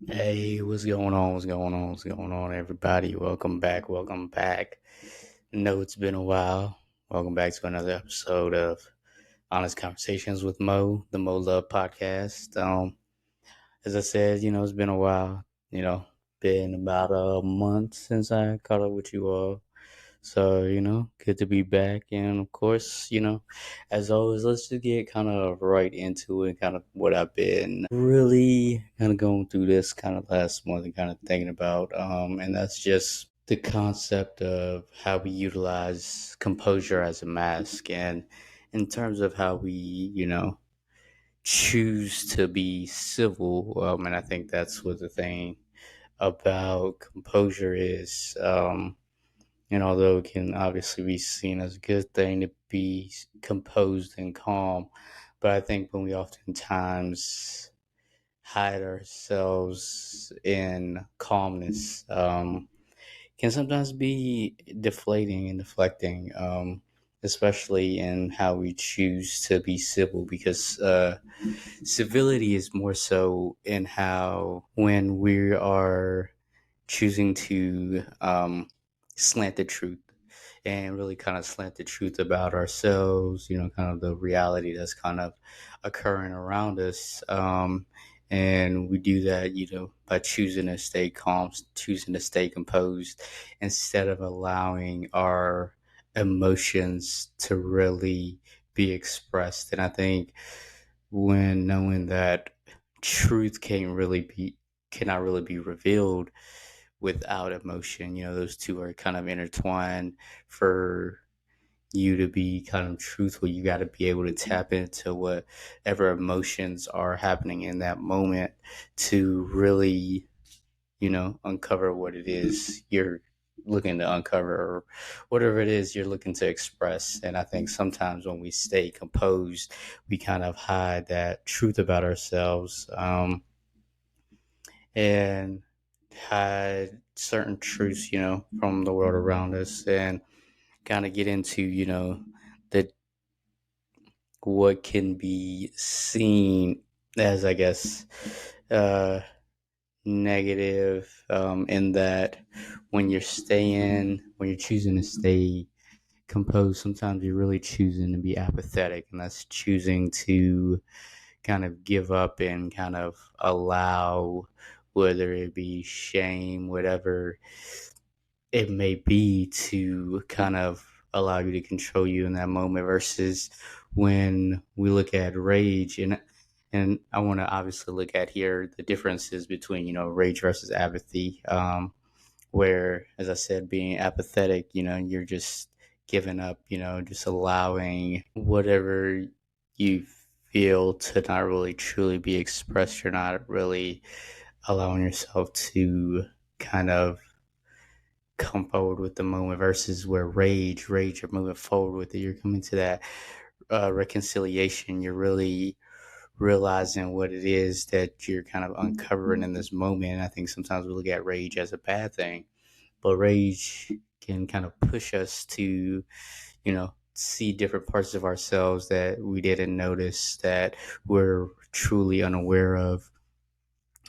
Hey, what's going on? What's going on? What's going on, everybody? Welcome back. Welcome back. Know it's been a while. Welcome back to another episode of Honest Conversations with Mo, the Mo Love podcast. As I said, it's been a while. Been about a month since I caught up with you all. So, good to be back. And of course, as always, let's just get kind of right into it, kind of what I've been really kind of going through this kind of last month and kind of thinking about. And that's just the concept of how we utilize composure as a mask and in terms of how we, choose to be civil. And I think that's what the thing about composure is. And although it can obviously be seen as a good thing to be composed and calm, but I think when we oftentimes hide ourselves in calmness, can sometimes be deflating and deflecting, especially in how we choose to be civil, because civility is more so in how when we are choosing to slant the truth and really kind of slant the truth about ourselves, kind of the reality that's kind of occurring around us. And we do that, by choosing to stay calm, choosing to stay composed instead of allowing our emotions to really be expressed. And I think when knowing that truth cannot really be revealed without emotion. Those two are kind of intertwined. For you to be kind of truthful, you got to be able to tap into whatever emotions are happening in that moment to really, uncover what it is you're looking to uncover, or whatever it is you're looking to express. And I think sometimes when we stay composed, we kind of hide that truth about ourselves. And hide certain truths, from the world around us, and kind of get into, the what can be seen as, I guess, uh, negative, in that when you're choosing to stay composed, sometimes you're really choosing to be apathetic, and that's choosing to kind of give up and kind of allow, whether it be shame, whatever it may be, to kind of allow you to control you in that moment, versus when we look at rage. And I want to obviously look at here the differences between, rage versus apathy, where, as I said, being apathetic, you're just giving up, just allowing whatever you feel to not really truly be expressed. You're not really allowing yourself to kind of come forward with the moment, versus where rage, you're moving forward with it. You're coming to that reconciliation. You're really realizing what it is that you're kind of uncovering in this moment. And I think sometimes we look at rage as a bad thing, but rage can kind of push us to, see different parts of ourselves that we didn't notice, that we're truly unaware of.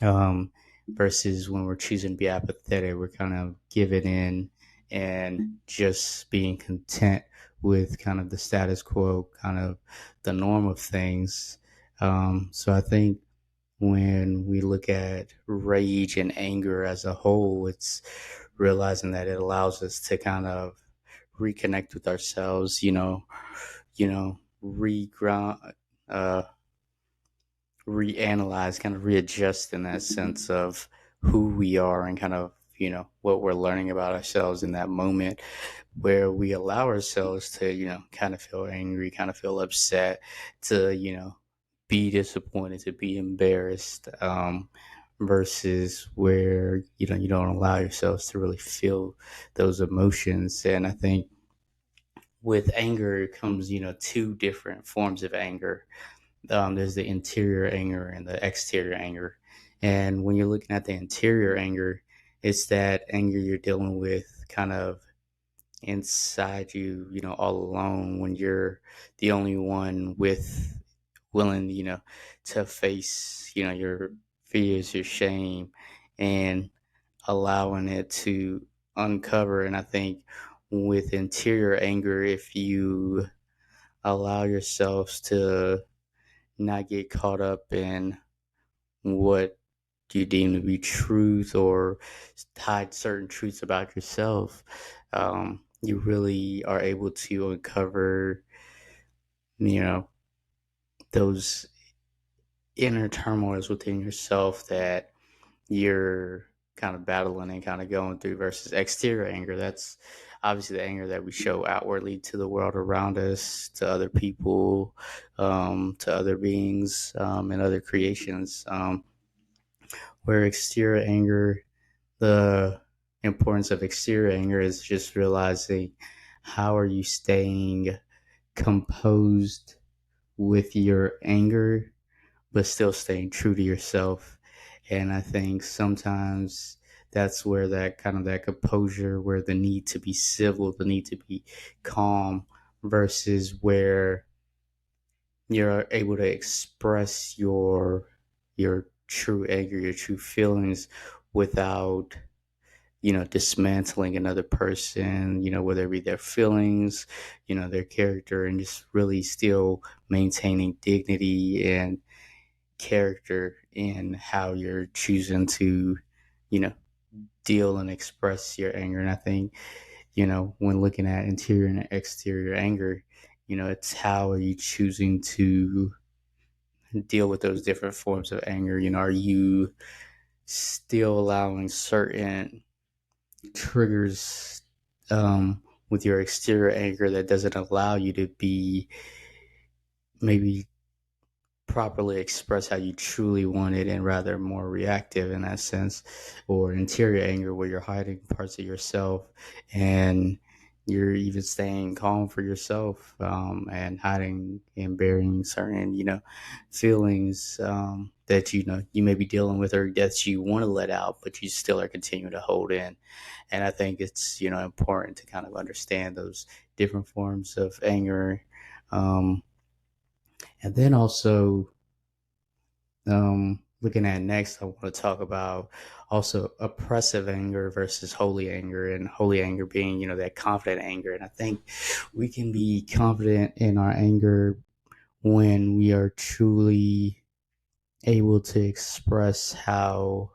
Um, Versus when we're choosing to be apathetic, we're kind of giving in and just being content with kind of the status quo, kind of the norm of things. So I think when we look at rage and anger as a whole, it's realizing that it allows us to kind of reconnect with ourselves, reground, reanalyze, kind of readjust in that sense of who we are, and kind of, what we're learning about ourselves in that moment, where we allow ourselves to, kind of feel angry, kind of feel upset, to, be disappointed, to be embarrassed, versus where, you don't allow yourselves to really feel those emotions. And I think with anger comes, two different forms of anger. There's the interior anger and the exterior anger. And when you're looking at the interior anger, it's that anger you're dealing with kind of inside you, all alone, when you're the only one with willing, to face, your fears, your shame, and allowing it to uncover. And I think with interior anger, if you allow yourselves to not get caught up in what you deem to be truth or hide certain truths about yourself, you really are able to uncover, you know, those inner turmoils within yourself that you're kind of battling and kind of going through versus exterior anger. That's obviously the anger that we show outwardly to the world around us, to other people, to other beings, and other creations. Where exterior anger, the importance of exterior anger is just realizing how are you staying composed with your anger but still staying true to yourself. And I think sometimes that's where that kind of that composure, where the need to be civil, the need to be calm, versus where you're able to express your true anger, your true feelings without, dismantling another person, whether it be their feelings, their character, and just really still maintaining dignity and character in how you're choosing to, you know, deal and express your anger. And I think, when looking at interior and exterior anger, it's how are you choosing to deal with those different forms of anger? Are you still allowing certain triggers with your exterior anger that doesn't allow you to be maybe properly express how you truly want it and rather more reactive in that sense, or interior anger where you're hiding parts of yourself and you're even staying calm for yourself, and hiding and burying certain feelings, that you may be dealing with or that you want to let out but you still are continuing to hold in. And I think it's important to kind of understand those different forms of anger. And then also, looking at next, I want to talk about also oppressive anger versus holy anger, and holy anger being, that confident anger. And I think we can be confident in our anger when we are truly able to express how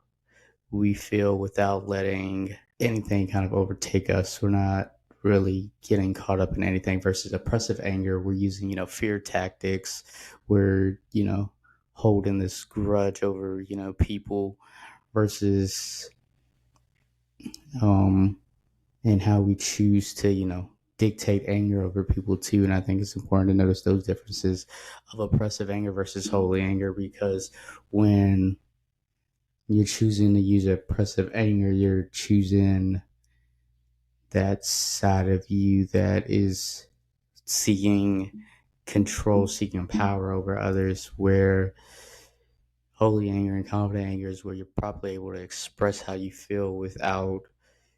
we feel without letting anything kind of overtake us. We're not really getting caught up in anything versus oppressive anger. We're using, fear tactics. We're, holding this grudge over, people versus, and how we choose to, dictate anger over people too. And I think it's important to notice those differences of oppressive anger versus holy anger, because when you're choosing to use oppressive anger, you're choosing that side of you that is seeking control, seeking power over others, where holy anger and confident anger is where you're properly able to express how you feel without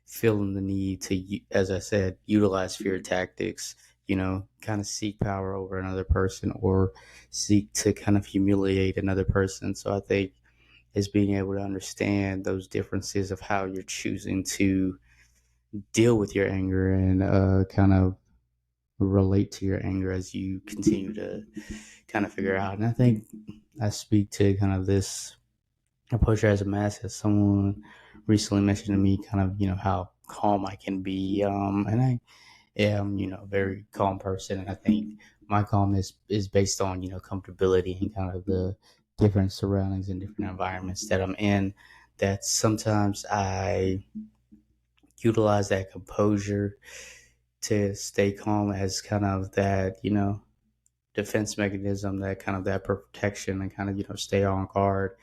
feeling the need to, as I said, utilize fear tactics, kind of seek power over another person or seek to kind of humiliate another person. So I think is being able to understand those differences of how you're choosing to deal with your anger and kind of relate to your anger as you continue to kind of figure out. And I think I speak to kind of this Composure as a mask, as someone recently mentioned to me, kind of, how calm I can be. And I am, a very calm person. And I think my calmness is based on, comfortability and kind of the different surroundings and different environments that I'm in, that sometimes I utilize that composure to stay calm as kind of that, defense mechanism, that kind of that protection and kind of, stay on guard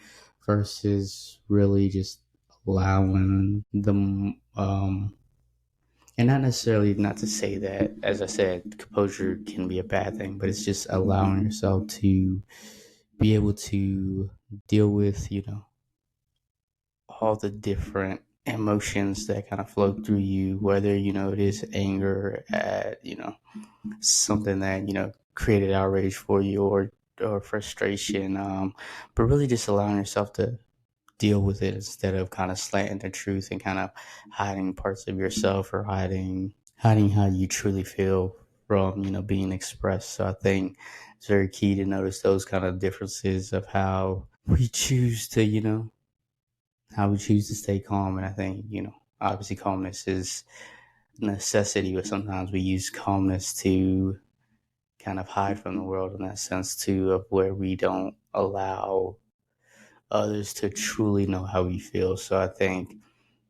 versus really just allowing them, and not necessarily, not to say that, as I said, composure can be a bad thing, but it's just allowing yourself to be able to deal with, all the different emotions that kind of flow through you, whether, it is anger at, something that, created outrage for you, or frustration, but really just allowing yourself to deal with it instead of kind of slanting the truth and kind of hiding parts of yourself or hiding how you truly feel from being expressed. So I think it's very key to notice those kind of differences of how we choose to stay calm. And I think obviously calmness is a necessity, but sometimes we use calmness to kind of hide from the world in that sense too, of where we don't allow others to truly know how we feel. So I think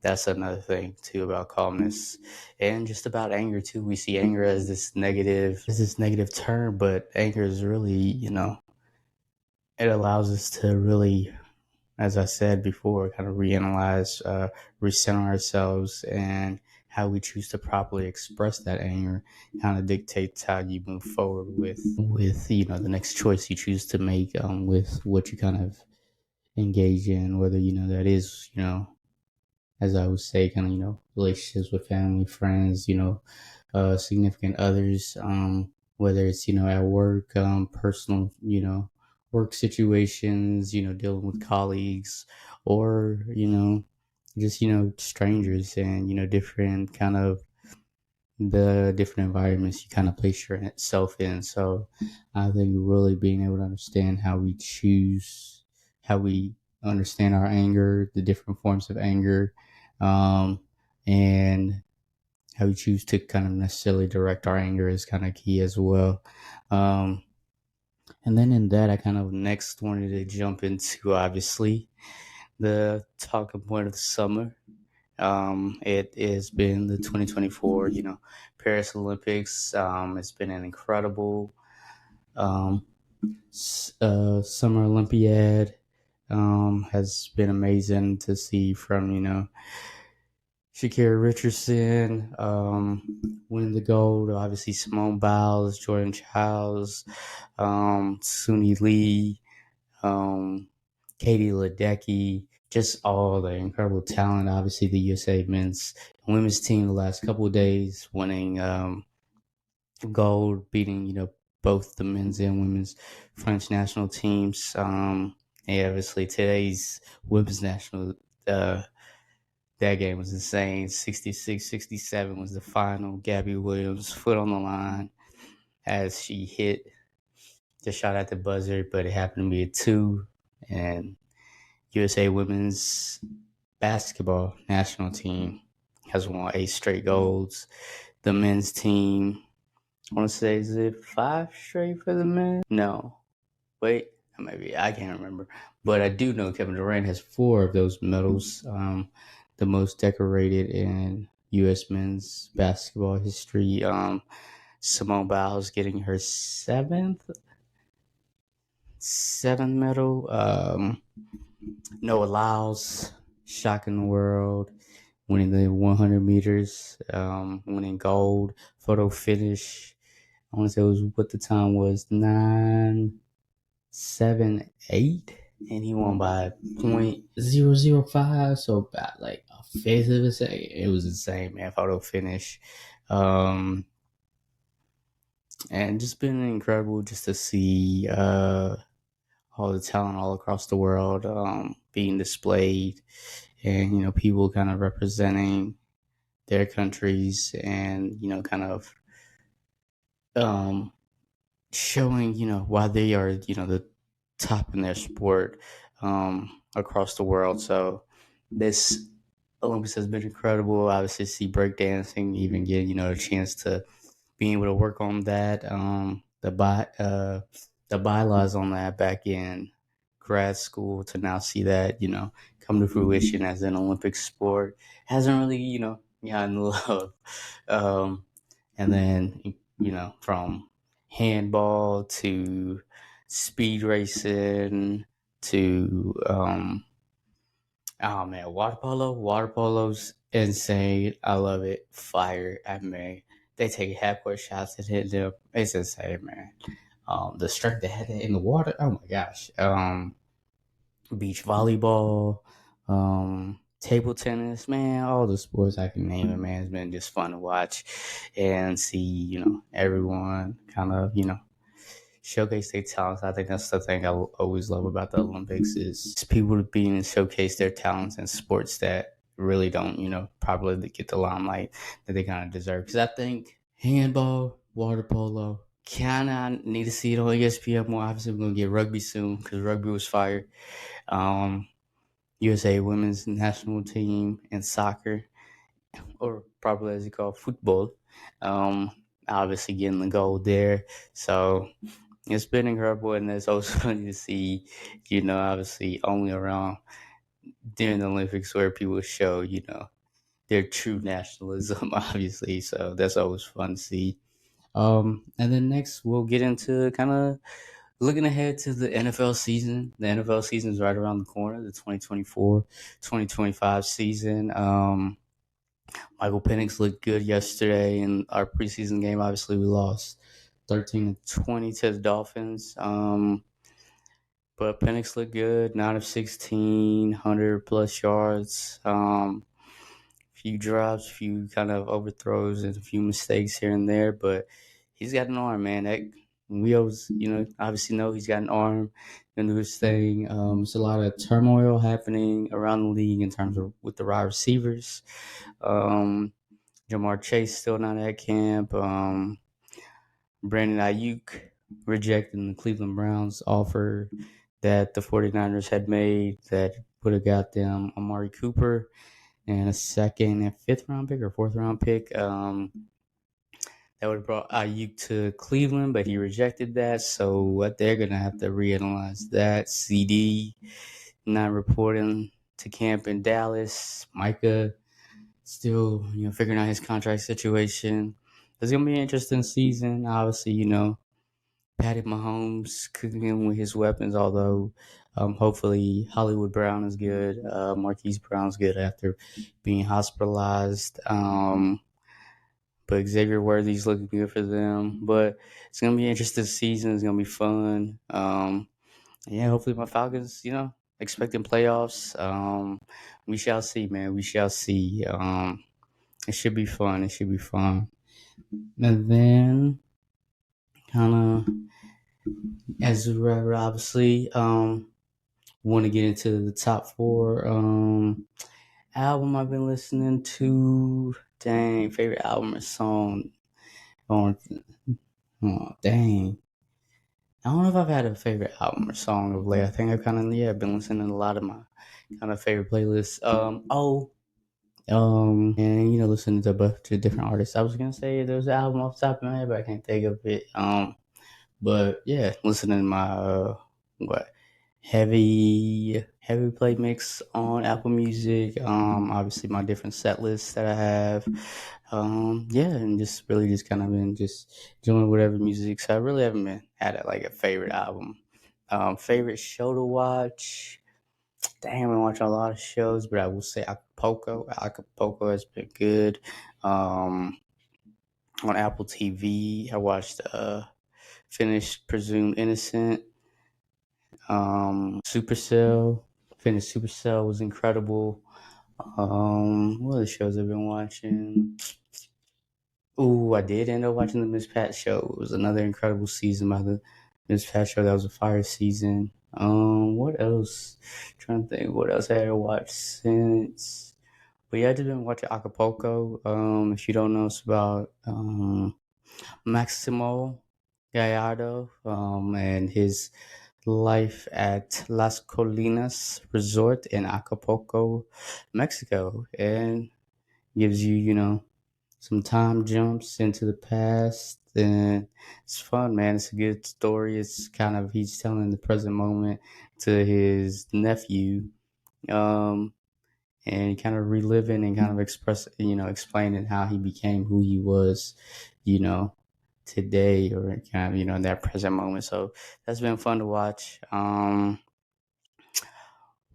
that's another thing too about calmness, and just about anger too. We see anger as this negative term, but anger is really, it allows us to really, as I said before, kind of reanalyze, recenter ourselves, and how we choose to properly express that anger kind of dictates how you move forward with the next choice you choose to make, with what you kind of engage in, whether that is as I would say, kind of relationships with family, friends, significant others, whether it's at work, personal, work situations, dealing with colleagues, or just strangers, and different kind of the different environments you kind of place yourself in. So I think really being able to understand how we choose, how we understand our anger, the different forms of anger, um, and how we choose to kind of necessarily direct our anger is kind of key as well. Um, and then in that, I kind of next wanted to jump into obviously the talking point of the summer. It has been the 2024, Paris Olympics. It's been an incredible um, Summer Olympiad. Has been amazing to see from, Shakira Richardson win the gold. Obviously, Simone Biles, Jordan Childs, Suni Lee, um, Katie Ledecky, just all the incredible talent. Obviously, the USA men's and women's team the last couple of days winning gold, beating both the men's and women's French national teams. And obviously, today's women's national that game was insane. 66-67 was the final. Gabby Williams foot on the line as she hit the shot at the buzzer, but it happened to be a two, and USA women's basketball national team has won 8 straight golds. The men's team, I want to say, is it 5 straight for the men? No. Wait, maybe. I can't remember. But I do know Kevin Durant has 4 of those medals, the most decorated in U.S. men's basketball history. Simone Biles getting her seventh medal. Noah Lyles, shocking the world, winning the 100 meters, winning gold, photo finish. I want to say it was what the time was, 9.78, and he won by 0.005, so about like a fifth of a second. It was insane, man. Photo finish. And just been incredible just to see all the talent all across the world being displayed, and people kind of representing their countries, and kind of showing why they are the top in their sport across the world. So this Olympics has been incredible. Obviously, see breakdancing, even get a chance to being able to work on that. The bylaws on that back in grad school, to now see that come to fruition as an Olympic sport hasn't really gotten love. And then from handball to speed racing to oh man, water polo's insane. I love it. Fire. I mean, they take half court shots and hit them. It's insane, man. The strength they had in the water. Oh my gosh. Beach volleyball, table tennis, man. All the sports I can name it, man. It's been just fun to watch and see. Everyone kind of showcase their talents. I think that's the thing I always love about the Olympics is people being to showcase their talents in sports that really don't, probably get the limelight that they kind of deserve. Because I think handball, water polo, kind of need to see it on ESPN more. Obviously, we're going to get rugby soon because rugby was fire. USA women's national team and soccer, or probably as you call football, obviously getting the gold there. So it's been incredible, and it's also funny to see, obviously only around during the Olympics where people show, their true nationalism, obviously. So that's always fun to see. And then next we'll get into kind of looking ahead to the NFL season. The NFL season is right around the corner, the 2024-2025 season. Michael Penix looked good yesterday in our preseason game. Obviously, we lost 13-20 to the Dolphins. But Penix looked good, 9 of 16, 100 plus yards. Few drops, few kind of overthrows, and a few mistakes here and there. But he's got an arm, man. We always, obviously know he's got an arm and do his thing. There's a lot of turmoil happening around the league in terms of with the wide receivers. Jamar Chase still not at camp. Brandon Ayuk rejecting the Cleveland Browns offer that the 49ers had made that would have got them Amari Cooper and a second and fifth round pick or fourth round pick. That would have brought Ayuk to Cleveland, but he rejected that. So what they're gonna have to reanalyze that. CD not reporting to camp in Dallas. Micah still, figuring out his contract situation. It's gonna be an interesting season. Obviously, Patty Mahomes cooking in with his weapons. Although, hopefully Hollywood Brown is good. Marquise Brown's good after being hospitalized. But Xavier Worthy's looking good for them. But it's gonna be an interesting season. It's gonna be fun. Yeah, hopefully my Falcons, expecting playoffs. We shall see, man. We shall see. It should be fun. It should be fun. And then, kind of, as a rapper, obviously, want to get into the top four album I've been listening to. Dang, favorite album or song. Oh, dang. I don't know if I've had a favorite album or song of late. I think I've kind of been listening to a lot of my kind of favorite playlists. And listening to a bunch of different artists. I was gonna say there was an album off the top of my head, but I can't think of it. But yeah, listening to my heavy play mix on Apple Music. Obviously my different set lists that I have. Yeah, and just really just kind of been just doing whatever music. So I really haven't been had a favorite album. Favorite show to watch. Damn, I watch a lot of shows, but I will say Acapulco. Acapulco has been good. On Apple TV, I watched finished Presumed Innocent. Supercell. Finished Supercell was incredible. What other shows I've been watching? Ooh, I did end up watching the Miss Pat show. It was another incredible season by the Miss Pat show. That was a fire season. What else? Trying to think what else I had watched since. But yeah, I just been watching Acapulco. If you don't know, it's about Maximo Gallardo and his life at Las Colinas Resort in Acapulco, Mexico, and gives you, some time jumps into the past, and it's fun, man. It's a good story. It's kind of he's telling the present moment to his nephew, and kind of reliving and kind of explaining how he became who he was, today, or kind of in that present moment. So that's been fun to watch.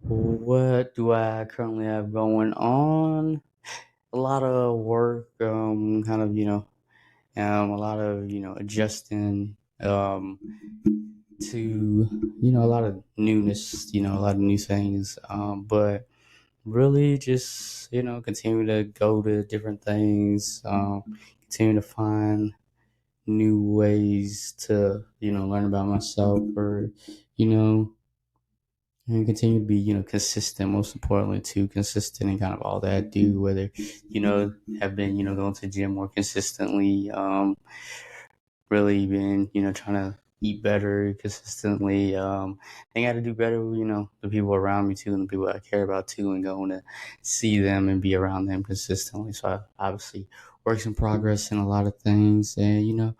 What do I currently have going on? A lot of work, kind of a lot of adjusting to a lot of newness, a lot of new things, but really just continue to go to different things, continue to find new ways to, learn about myself, or, you know, and continue to be, consistent, most importantly too, consistent in kind of all that I do, whether, have been, going to the gym more consistently, really been, trying to eat better consistently. I got to do better with, the people around me too, and the people I care about too, and going to see them and be around them consistently. So I obviously works in progress in a lot of things, and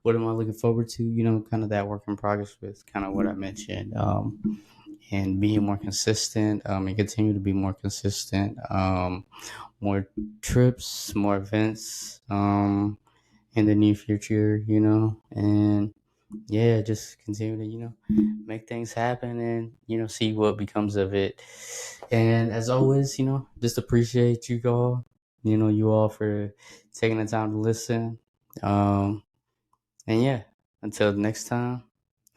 what am I looking forward to? Kind of that work in progress with kind of what I mentioned, and being more consistent, and continue to be more consistent. More trips, more events, in the near future, and yeah, just continue to, make things happen, and, see what becomes of it. And as always, just appreciate you all, you all for taking the time to listen. And yeah, until next time,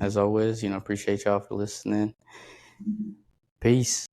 as always, appreciate y'all for listening. Peace.